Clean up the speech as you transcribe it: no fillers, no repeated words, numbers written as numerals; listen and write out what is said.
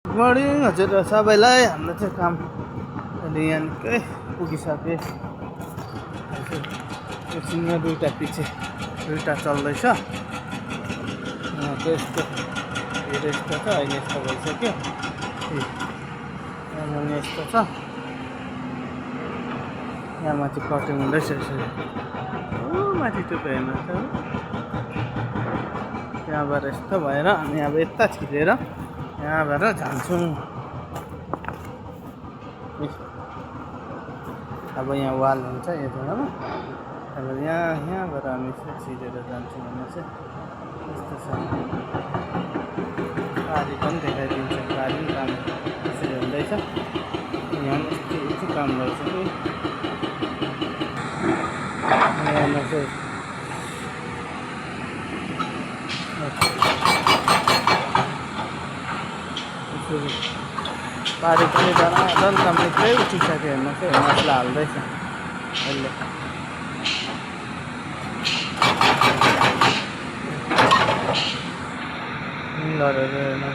Good morning हजुर सबैलाई। हाम्रो चाहिँ काम अहिले यहाँ निकै पुगिसके। एकछिन यहाँ दुईवटा पछि दुईवटा चल्दैछ। यहाँको यस्तो धेरै यस्तो छ, अहिले यस्तो भइसक्यो। यहाँ मुनि यस्तो छ, यहाँ माथि कटिङ हुँदैछ यसरी। माथि टुप्पो हेर्नु त, त्यहाँबाट यस्तो भएर हामी अब यता छिरेर यहाँबाट जान्छौँ। अब यहाँ वाल हुन्छ यो जग्गामा, अब यहाँबाट हामी छिरेर जान्छौँ भने चाहिँ यस्तो छ। गाडी पनि देखाइदिन्छ, गाडी पनि काम यसरी हुँदैछ। यहाँ यस्तो काम गर्छ कि यहाँमा चाहिँ पारी पनि झन् कम्प्लिटै उठिसक्यो। हेर्नु चाहिँ मसला हाल्दैछ अहिले। पिलरहरू हेर्नु,